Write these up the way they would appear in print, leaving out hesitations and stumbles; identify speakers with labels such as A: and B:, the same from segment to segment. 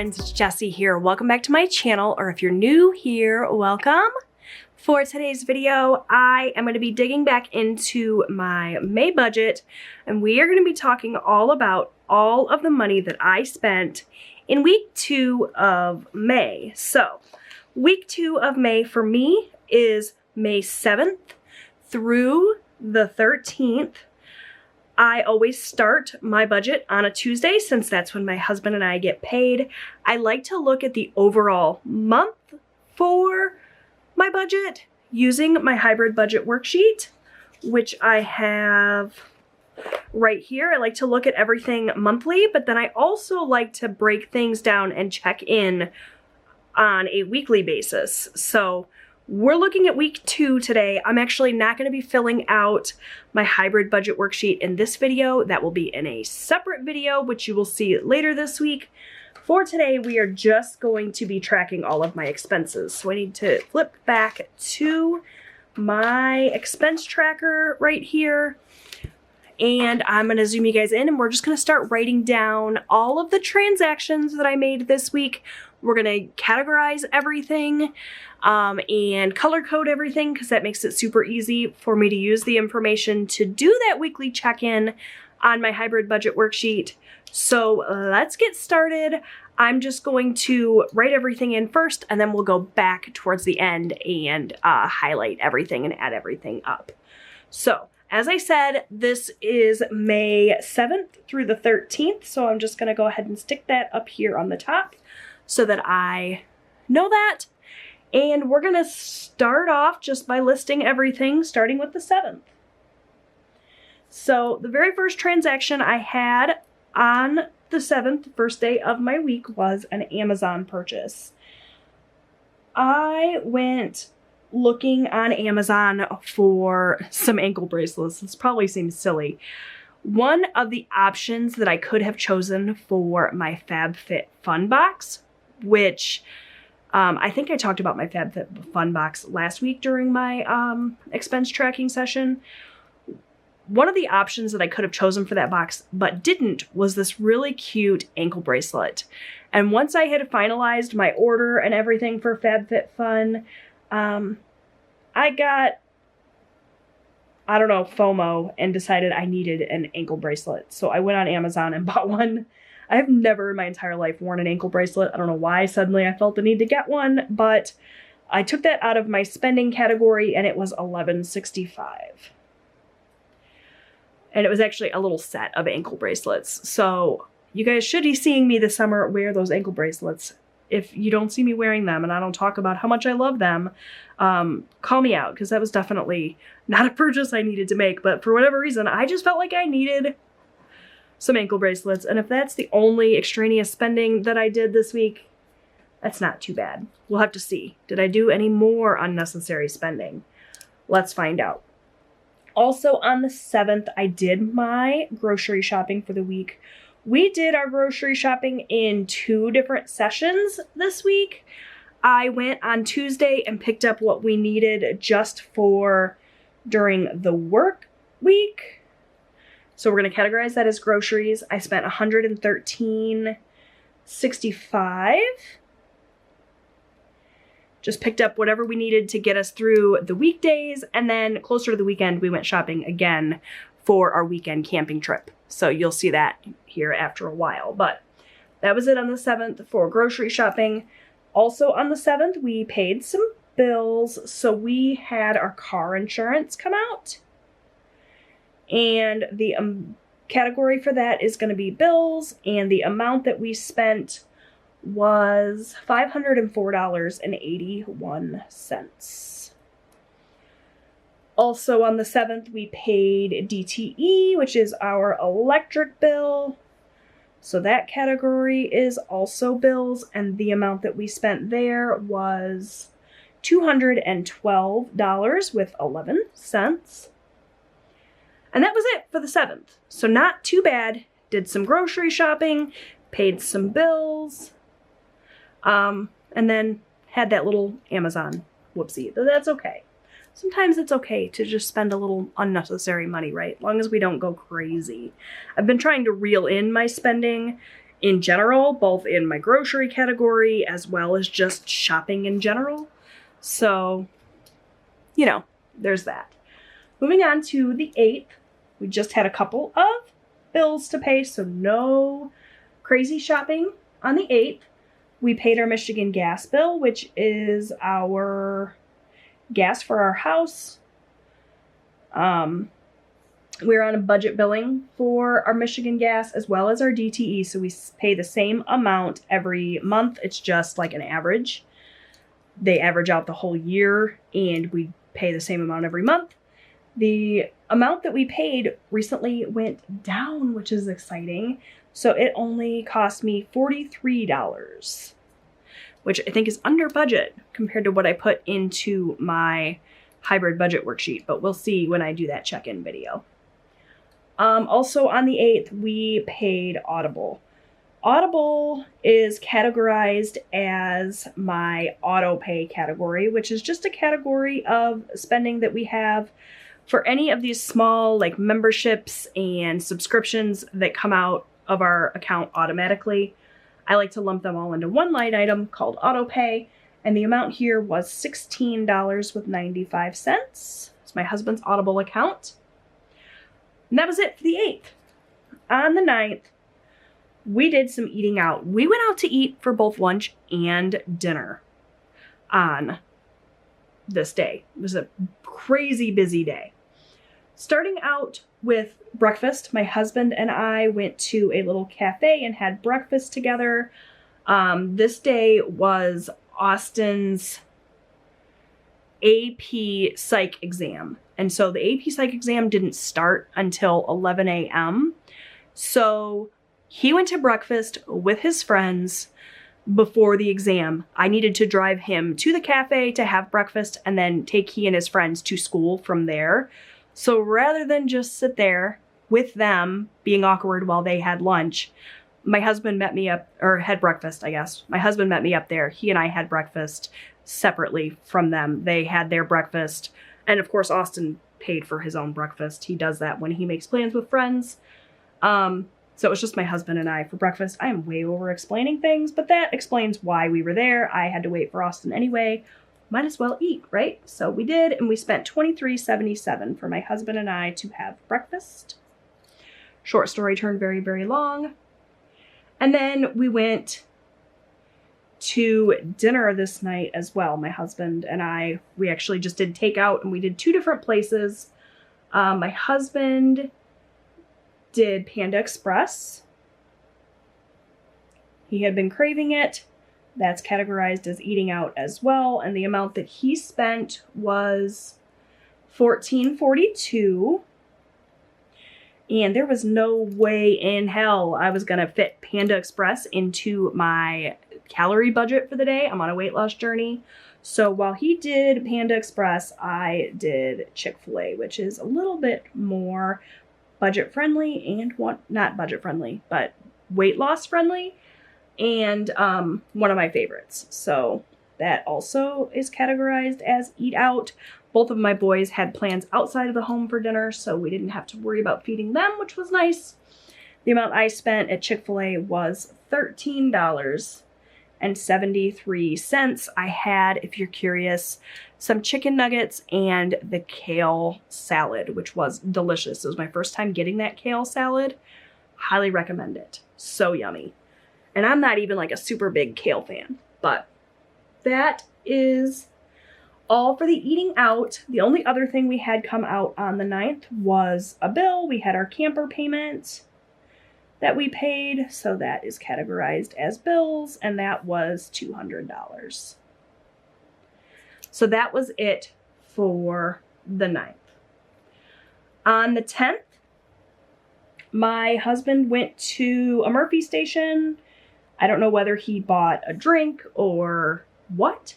A: friends, it's Jessi here. Welcome back to my channel, or if you're new here, welcome. For today's video, I am going to be digging back into my May budget, and we are going to be talking all about all of the money that I spent in week 2 of May. So, week 2 of May for me is May 7th through the 13th. I always start my budget on a Tuesday since that's when my husband and I get paid. I like to look at the overall month for my budget using my hybrid budget worksheet, which I have right here. I like to look at everything monthly, but then I also like to break things down and check in on a weekly basis. So we're looking at week 2 today. I'm actually not going to be filling out my hybrid budget worksheet in this video. That will be in a separate video, which you will see later this week. For today, we are just going to be tracking all of my expenses. So I need to flip back to my expense tracker right here. And I'm going to zoom you guys in, and we're just going to start writing down all of the transactions that I made this week. We're going to categorize everything and color code everything because that makes it super easy for me to use the information to do that weekly check-in on my hybrid budget worksheet. So let's get started. I'm just going to write everything in first, and then we'll go back towards the end and highlight everything and add everything up. So as I said, this is May 7th through the 13th, so I'm just going to go ahead and stick that up here on the top so that I know that. And we're going to start off just by listing everything, starting with the 7th. So the very first transaction I had on the 7th, first day of my week, was an Amazon purchase. I went looking on Amazon for some ankle bracelets. This probably seems silly. One of the options that I could have chosen for my FabFitFun box, which I think I talked about my FabFitFun box last week during my expense tracking session. One of the options that I could have chosen for that box but didn't was this really cute ankle bracelet. And once I had finalized my order and everything for FabFitFun, I got, I don't know, FOMO and decided I needed an ankle bracelet. So I went on Amazon and bought one. I have never in my entire life worn an ankle bracelet. I don't know why suddenly I felt the need to get one, but I took that out of my spending category and it was $11.65. And it was actually a little set of ankle bracelets. So you guys should be seeing me this summer wear those ankle bracelets. If you don't see me wearing them and I don't talk about how much I love them, call me out, because that was definitely not a purchase I needed to make. But for whatever reason, I just felt like I needed some ankle bracelets. And if that's the only extraneous spending that I did this week, that's not too bad. We'll have to see. Did I do any more unnecessary spending? Let's find out. Also on the 7th, I did my grocery shopping for the week. We did our grocery shopping in 2 different sessions this week. I went on Tuesday and picked up what we needed just for during the work week. So we're going to categorize that as groceries. I spent $113.65. Just picked up whatever we needed to get us through the weekdays, and then closer to the weekend, we went shopping again for our weekend camping trip. So you'll see that here after a while, but that was it on the 7th for grocery shopping. Also on the 7th, we paid some bills. So we had our car insurance come out, and the category for that is going to be bills, and the amount that we spent was $504.81. Also on the 7th, we paid DTE, which is our electric bill. So that category is also bills, and the amount that we spent there was $212.11. And that was it for the 7th. So not too bad. Did some grocery shopping, paid some bills, and then had that little Amazon whoopsie. That's okay. Sometimes it's okay to just spend a little unnecessary money, right? As long as we don't go crazy. I've been trying to reel in my spending in general, both in my grocery category as well as just shopping in general. So, you know, there's that. Moving on to the 8th, we just had a couple of bills to pay, so no crazy shopping on the 8th. We paid our Michigan gas bill, which is our gas for our house. We're on a budget billing for our Michigan gas as well as our DTE, so we pay the same amount every month. It's just like an average. They average out the whole year, and we pay the same amount every month. The amount that we paid recently went down, which is exciting. So it only cost me $43, which I think is under budget compared to what I put into my hybrid budget worksheet, but we'll see when I do that check-in video. Also on the 8th, we paid Audible. Audible is categorized as my auto pay category, which is just a category of spending that we have for any of these small like memberships and subscriptions that come out of our account automatically. I like to lump them all into one line item called auto pay, and the amount here was $16.95. It's my husband's Audible account. And that was it for the 8th. On the 9th, we did some eating out. We went out to eat for both lunch and dinner on this day. It was a crazy busy day. Starting out with breakfast, my husband and I went to a little cafe and had breakfast together. This day was Austin's AP Psych exam. And so the AP Psych exam didn't start until 11 a.m. So he went to breakfast with his friends before the exam. I needed to drive him to the cafe to have breakfast and then take he and his friends to school from there. So rather than just sit there with them being awkward while they had lunch, my husband met me up, or had breakfast, I guess. My husband met me up there. He and I had breakfast separately from them. They had their breakfast. And of course, Austin paid for his own breakfast. He does that when he makes plans with friends. So it was just my husband and I for breakfast. I am way over explaining things, but that explains why we were there. I had to wait for Austin anyway. Might as well eat, right? So we did, and we spent $23.77 for my husband and I to have breakfast. Short story turned very, very long. And then we went to dinner this night as well. My husband and I, we actually just did takeout, and we did 2 different places. My husband did Panda Express. He had been craving it. That's categorized as eating out as well. And the amount that he spent was $14.42. And there was no way in hell I was going to fit Panda Express into my calorie budget for the day. I'm on a weight loss journey. So while he did Panda Express, I did Chick-fil-A, which is a little bit more budget friendly and not budget friendly, but weight loss friendly, and one of my favorites. So that also is categorized as eat out. Both of my boys had plans outside of the home for dinner, so we didn't have to worry about feeding them, which was nice. The amount I spent at Chick-fil-A was $13.73. I had, if you're curious, some chicken nuggets and the kale salad, which was delicious. It was my first time getting that kale salad. Highly recommend it. So yummy. And I'm not even like a super big kale fan, but that is all for the eating out. The only other thing we had come out on the 9th was a bill. We had our camper payment that we paid, so that is categorized as bills, and that was $200. So that was it for the 9th. On the 10th, my husband went to a Murphy station. I don't know whether he bought a drink or what.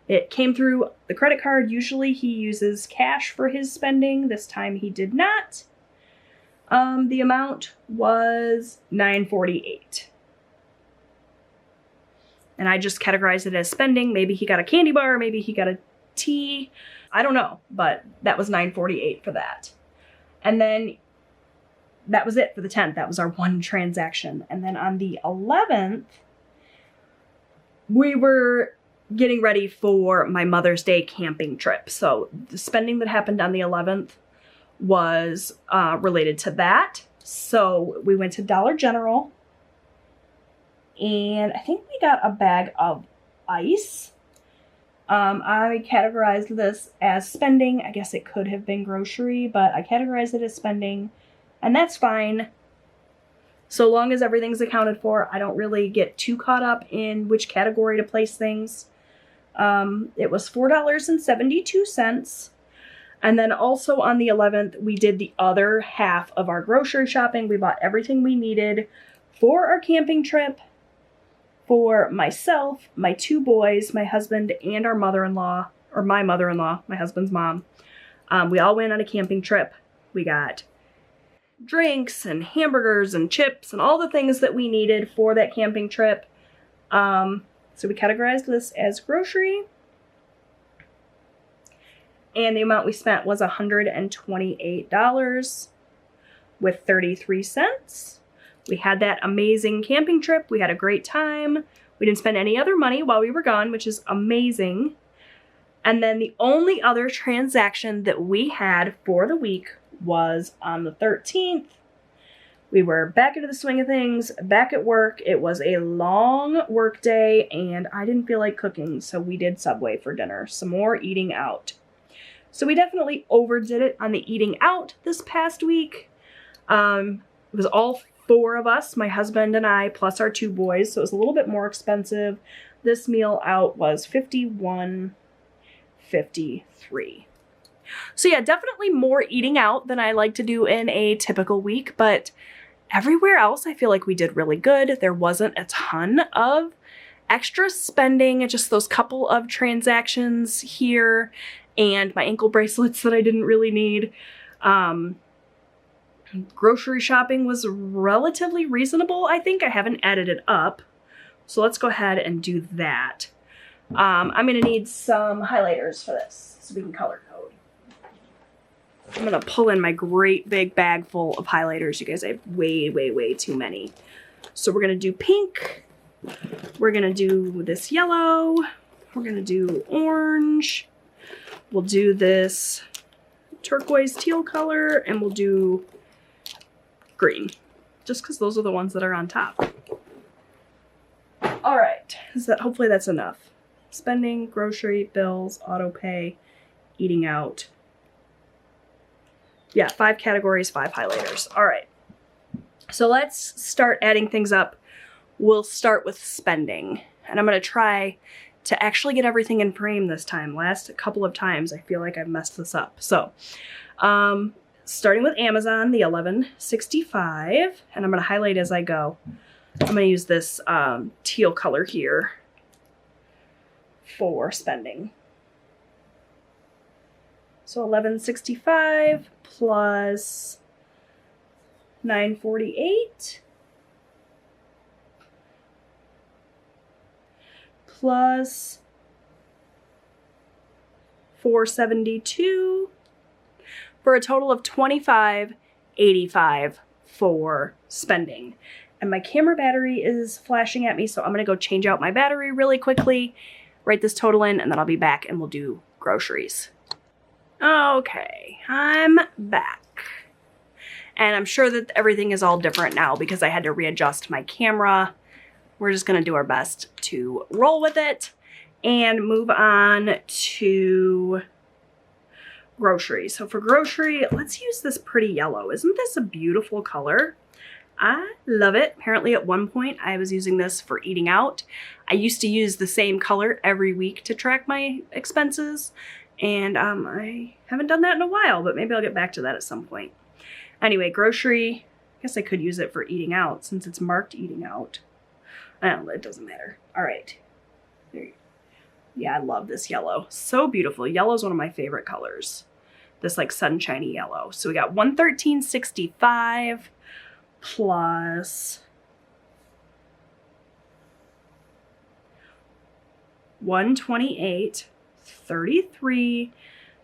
A: It came through the credit card. Usually he uses cash for his spending. This time he did not. The amount was $9.48. And I just categorized it as spending. Maybe he got a candy bar, maybe he got a tea. I don't know, but that was $9.48 for that. And then that was it for the 10th. That was our one transaction. And then on the 11th, we were getting ready for my Mother's Day camping trip. So the spending that happened on the 11th was related to that. So we went to Dollar General, and I think we got a bag of ice. I categorized this as spending. I guess it could have been grocery, but I categorized it as spending, and that's fine. So long as everything's accounted for, I don't really get too caught up in which category to place things. It was $4.72. And then also on the 11th, we did the other half of our grocery shopping. We bought everything we needed for our camping trip, for myself, my 2 boys, my husband, and our mother-in-law, or my mother-in-law, my husband's mom. We all went on a camping trip. We got drinks and hamburgers and chips and all the things that we needed for that camping trip. So we categorized this as grocery. And the amount we spent was $128 with 33 cents. We had that amazing camping trip. We had a great time. We didn't spend any other money while we were gone, which is amazing. And then the only other transaction that we had for the week was on the 13th. We were back into the swing of things, back at work. It was a long work day, and I didn't feel like cooking, so we did Subway for dinner. Some more eating out. So we definitely overdid it on the eating out this past week. It was all 4 of us, my husband and I, plus our 2 boys, so it was a little bit more expensive. This meal out was $51.53. So yeah, definitely more eating out than I like to do in a typical week, but everywhere else I feel like we did really good. There wasn't a ton of extra spending, just those couple of transactions here and my ankle bracelets that I didn't really need. Grocery shopping was relatively reasonable, I think. I haven't added it up. So let's go ahead and do that. I'm going to need some highlighters for this so we can color code. I'm going to pull in my great big bag full of highlighters. You guys, I have way, way, way too many. So we're going to do pink. We're going to do this yellow. We're going to do orange. We'll do this turquoise teal color, and we'll do green, just because those are the ones that are on top. All right, hopefully that's enough. Spending, grocery, bills, auto pay, eating out. Yeah, 5 categories, 5 highlighters. All right, so let's start adding things up. We'll start with spending, and I'm going to try to actually get everything in frame this time. Last couple of times I feel like I've messed this up. So starting with Amazon, the $11.65, and I'm going to highlight as I go. I'm going to use this teal color here for spending. So $11.65 plus $9.48 plus $4.72 for a total of $25.85 for spending. And my camera battery is flashing at me, so I'm gonna go change out my battery really quickly, write this total in, and then I'll be back and we'll do groceries. Okay, I'm back. And I'm sure that everything is all different now because I had to readjust my camera. We're just gonna do our best to roll with it and move on to groceries. So for grocery, let's use this pretty yellow. Isn't this a beautiful color? I love it. Apparently at one point I was using this for eating out. I used to use the same color every week to track my expenses, and I haven't done that in a while, but maybe I'll get back to that at some point. Anyway, grocery, I guess I could use it for eating out since it's marked eating out. I don't know, it doesn't matter. All right, there you go. Yeah, I love this yellow. So beautiful. Yellow is one of my favorite colors. This like sunshiny yellow. So we got $113.65 plus $128.33.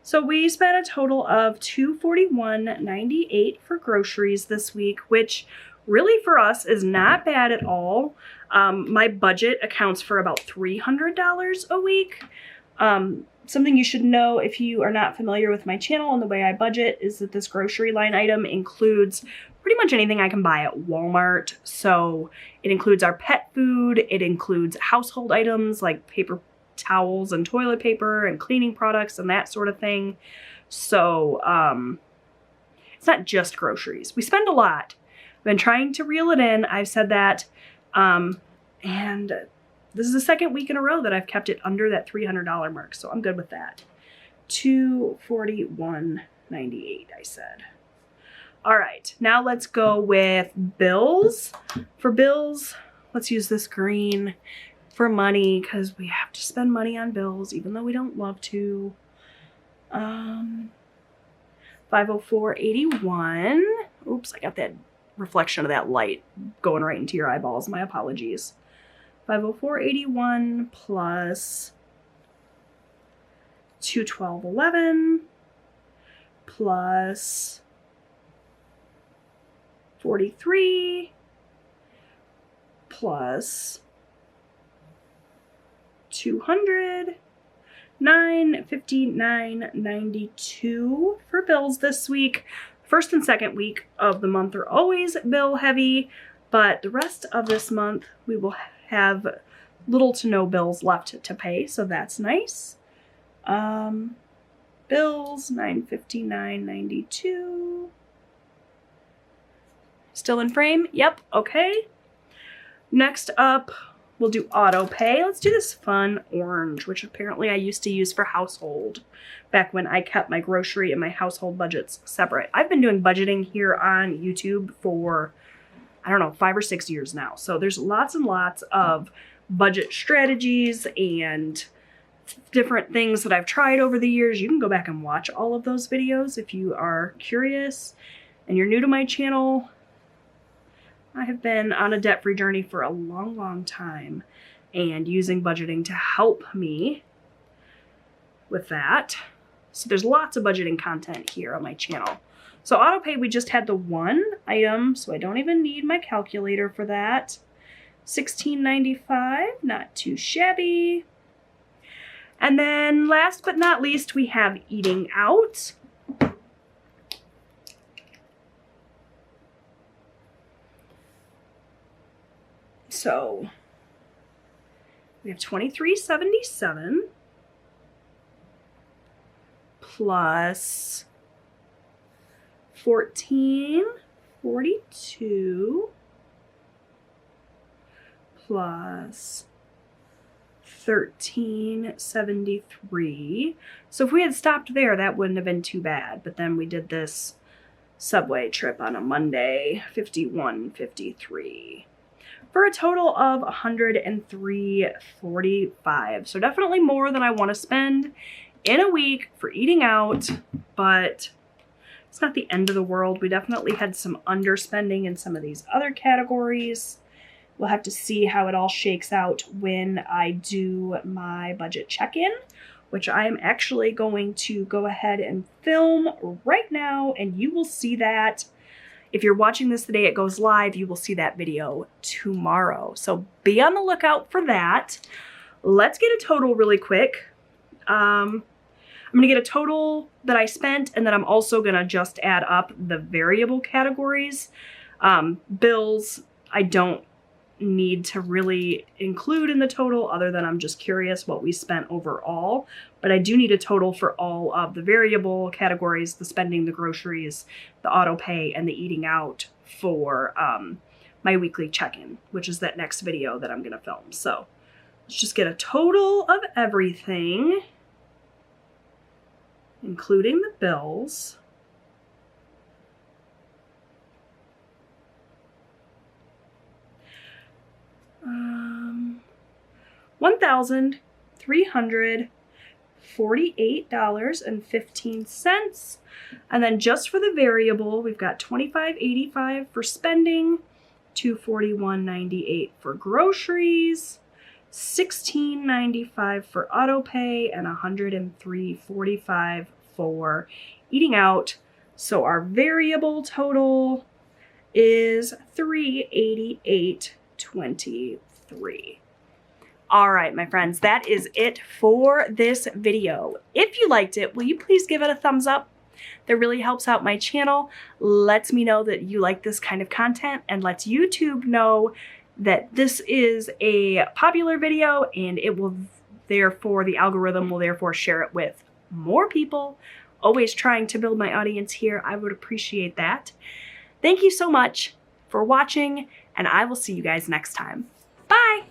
A: So we spent a total of $241.98 for groceries this week, which really for us is not bad at all. My budget accounts for about $300 a week. Something you should know if you are not familiar with my channel and the way I budget is that this grocery line item includes pretty much anything I can buy at Walmart. So it includes our pet food, it includes household items like paper towels and toilet paper and cleaning products and that sort of thing. So it's not just groceries. We spend a lot. I've been trying to reel it in. I've said that. And this is the second week in a row that I've kept it under that $300 mark. So I'm good with that. $241.98, I said. All right, now let's go with bills. For bills, let's use this green for money because we have to spend money on bills even though we don't love to. 504.81. Oops, I got that reflection of that light going right into your eyeballs. My apologies. 504.81 plus 212.11 plus 43 plus 200, 959.92 for bills this week. First and second week of the month are always bill heavy, but the rest of this month we will have little to no bills left to pay, so that's nice. Bills, 959.92. Still in frame? Yep, okay. Next up, we'll do auto pay. Let's do this fun orange, which apparently I used to use for household back when I kept my grocery and my household budgets separate. I've been doing budgeting here on YouTube for, I don't know, 5 or 6 years now. So there's lots and lots of budget strategies and different things that I've tried over the years. You can go back and watch all of those videos if you are curious and you're new to my channel. I have been on a debt-free journey for a long, long time and using budgeting to help me with that. So there's lots of budgeting content here on my channel. So auto pay, we just had the one item, so I don't even need my calculator for that. $16.95, not too shabby. And then last but not least, we have eating out. So we have $23.77 plus $14.42 plus $13.73. So if we had stopped there, that wouldn't have been too bad. But then we did this subway trip on a Monday, $51.53. For a total of $103.45. So definitely more than I want to spend in a week for eating out, but it's not the end of the world. We definitely had some underspending in some of these other categories. We'll have to see how it all shakes out when I do my budget check-in, which I am actually going to go ahead and film right now, and you will see that. If you're watching this the day it goes live, you will see that video tomorrow. So be on the lookout for that. Let's get a total really quick. I'm gonna get a total that I spent, and then I'm also gonna just add up the variable categories. Bills, I don't need to really include in the total other than I'm just curious what we spent overall, but I do need a total for all of the variable categories, the spending, the groceries, the auto pay, and the eating out for my weekly check-in, which is that next video that I'm gonna film. So let's just get a total of everything, including the bills. $1,348.15. And then just for the variable, we've got $25.85 for spending, $241.98 for groceries, $16.95 for auto pay, and $103.45 for eating out. So our variable total is $388.23. All right, my friends, that is it for this video. If you liked it, will you please give it a thumbs up? That really helps out my channel, lets me know that you like this kind of content, and lets YouTube know that this is a popular video, and it will therefore, the algorithm will therefore share it with more people. Always trying to build my audience here. I would appreciate that. Thank you so much for watching, and I will see you guys next time. Bye!